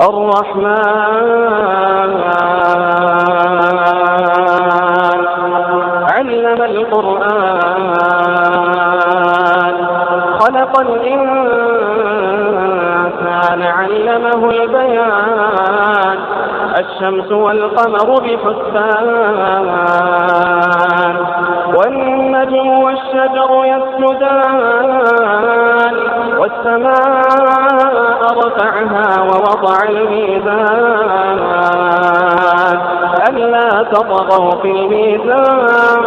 الرحمن علم القرآن خلق الإنسان علمه البيان الشمس والقمر بحسبان والنجم والشجر يسجدان والسماء رفعها ووضع الميزان ألا تطغوا في الميزان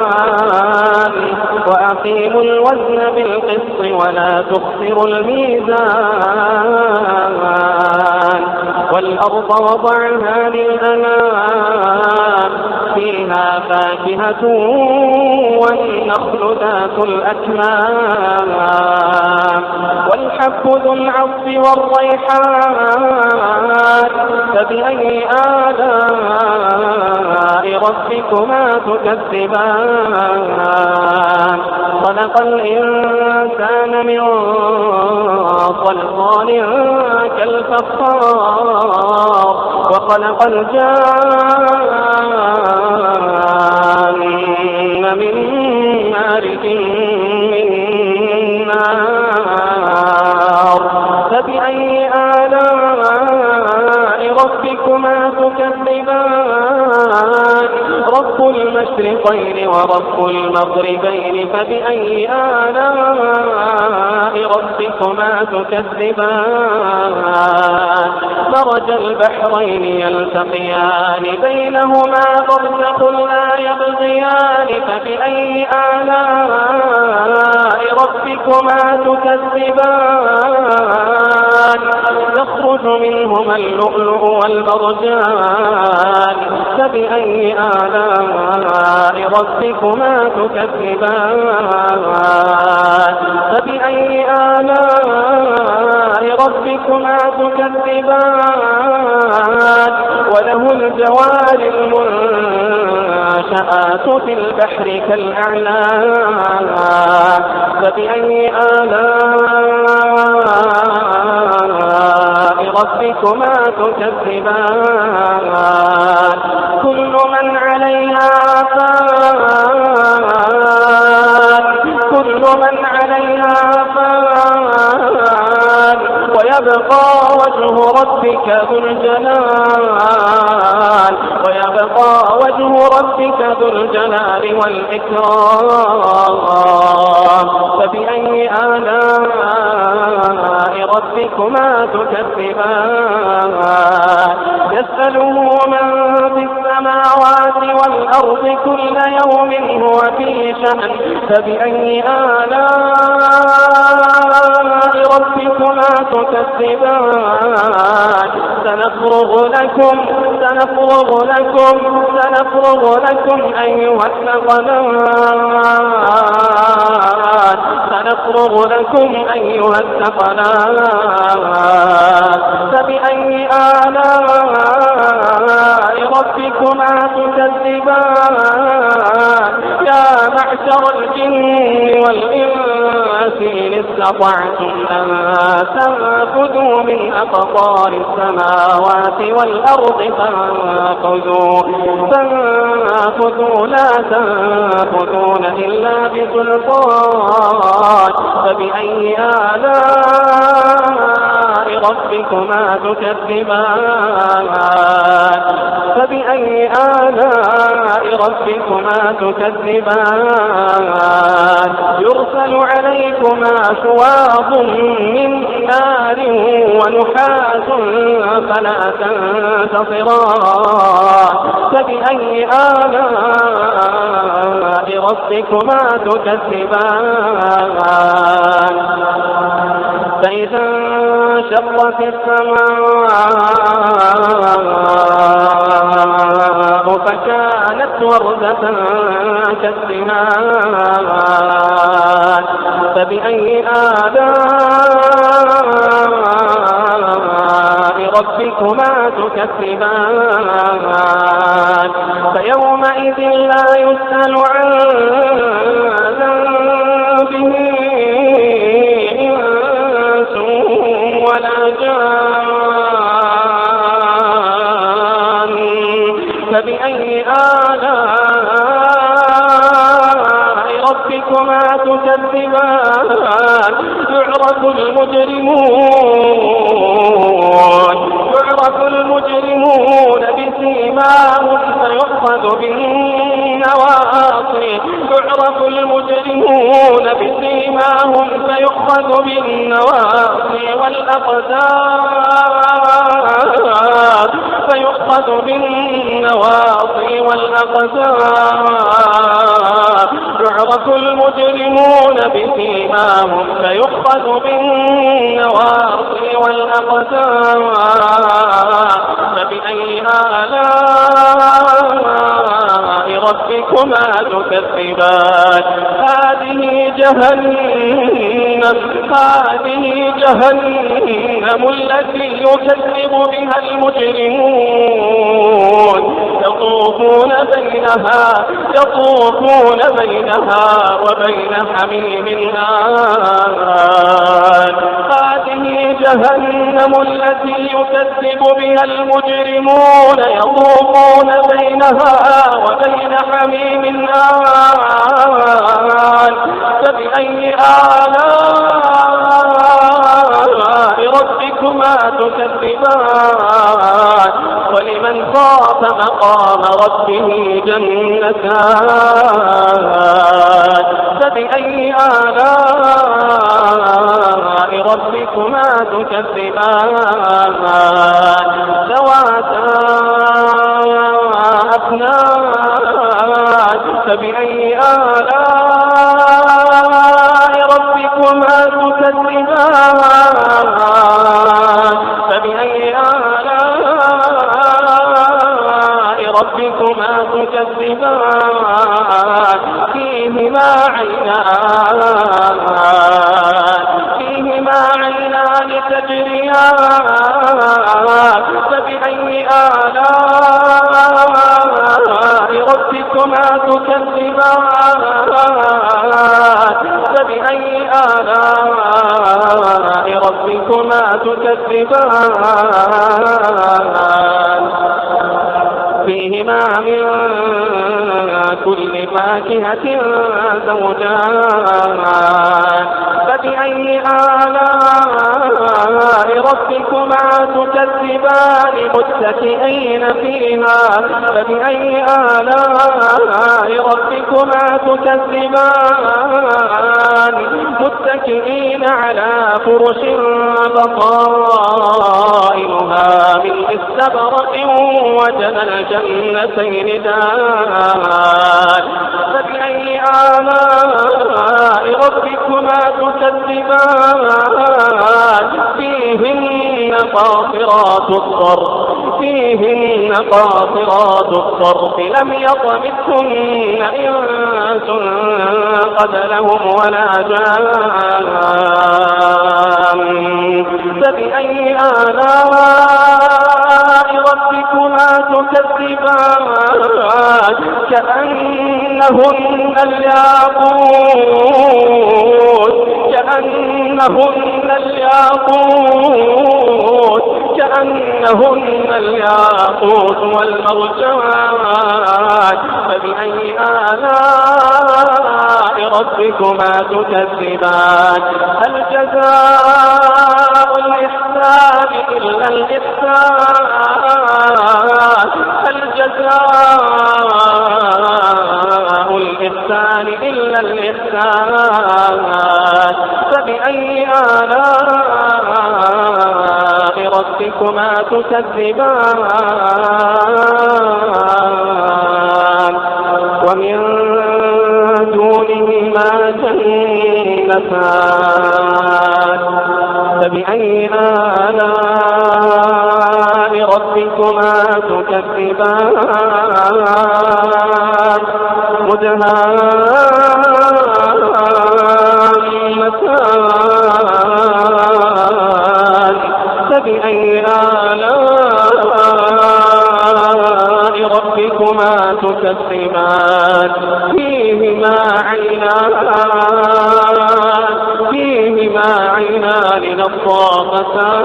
وأقيموا الوزن بالقسط ولا تخسروا الميزان والأرض وضعها للأنام فيها فاكهة والنخل ذات الأكمام والحب ذو العصف والريحان فبأي آلاء ربكما تكذبان خلق الإنسان من صلصال كالفخار وخلق الجان من مارج من نار فبأي آلاء ربكما تكذبان رب المشرقين ورب المغربين فبأي آلاء ربكما تكذبان مرج البحرين يلتقيان بينهما برزخ لا يبغيان فبأي آلاء ربكما تكذبان يخرج منهما اللؤلؤ والمرجان فبأي آلاء ربكما تكذبان فبأي آلاء ربكما تكذبان وله الجوار المنشآت في البحر كالأعلام فبأي آلاء ربكما تكذبان كل من عليها فان كل من عليها فان ويبقى وجه ربك ذو الجلال ويبقى وجه ربك ذو الجلال والإكرام فبأي آلاء ربكما تكذبان يسأله من في السماوات والأرض كل يوم هو في شأن فبأي آلاء ربكما تكذبان سنفرغ لكم أيها الثقلان سنفرغ لكم أيها الثقلان فبأي آلاء ربكما تكذبان يا معشر الجن والإنس إن استطعتم أن تنفذوا من أقطار السماوات والأرض فانفذوا لا تنفذون إلا بسلطان فبأي آلاء ربكما تكذبان فبأي آلاء ربكما تكذبان يرسل عليكما شواظ من نار ونحاس فلا تنتصران فبأي آلاء ربكما تكذبان فإذا انشقت السماء فكانت وردة كالدهان فبأي آلاء ربكما تكذبان فيومئذ لا يسأل عن ذنبه إنس ولا جان فبأي آلاء ربكما تكذبان يعرف المجرمون بسيماهم فيؤخذ بالنواصي والأقدام يعرف المجرمون بسيماهم فيؤخذ بالنواصي والأقدام فبأي آلاء ربكما تكذبان هذه جهنم التي يكذب بها المجرمون يطوفون بينها وبين حميم آن هذه جهنم التي يكذب بها المجرمون يطوفون بينها وبين حميم آن فبأي آلاء ربكما تكذبان ولمن خاف مقام ربه جنتان فبأي آلاء ربكما تكذبان ذواتا أفنان فبأي آلاء ربكما تكذبان فيهما عينان تجريان فبأي آلاء ربكما تكذبان فيهما من كل فاكهة زوجان فبأي آلاء ربكما تكذبان متكئين فيها فبأي آلاء ربكما تكذبان متكئين على فرش بطائنها من استبرق وجنى الجنتين دان فبأي آلاء ربكما تكذبان فيهن قاصرات الطرف لم يطمثهن إنس قبلهم ولا جان فبأي آلاء ربكما تكذبان كأنهن الياقوت والمرجان فبأي آلاء ربكما تكذبان هل جزاء الإحسان إلا الإحسان فبأي آلاء ربكما تكذبان ومن دونهما جنتان فبأي آلاء ربكما تكذبان مدهامتان فبأي آلاء ربكما تكذبان فيهما عينان نضاختان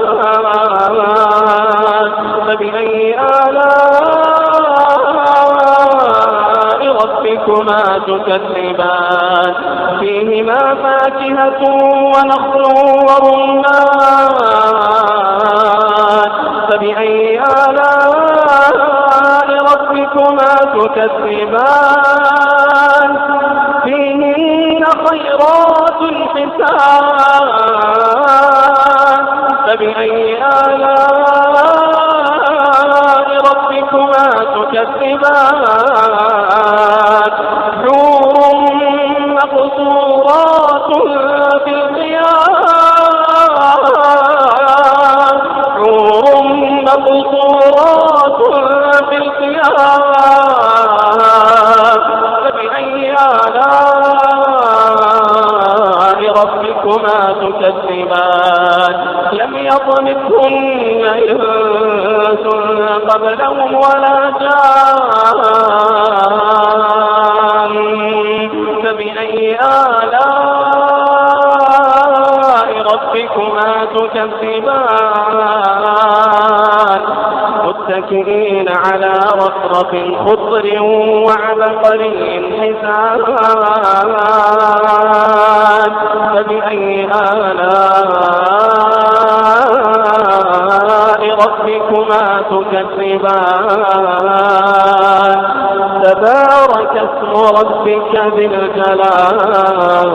فبأي آلاء ربكما تكذبان فيهما فاكهة ونخل ورمان فبأي آلاء ربكما تكذبان فيهن خيرات حسان فبأي آلاء ربكما تكذبان حور مقصورات في الخيام حور مقصورات في الخيام فبأي آلاء ربكما تكذبان لم يطمثهن إنس قبلهم ولا جان فبأي آلاء ربكما تكذبان متكئين على رفرف خضر وعبقري حسان فبأي آلاء ربكما تكذبان تبارك اسم ربك ذي الجلال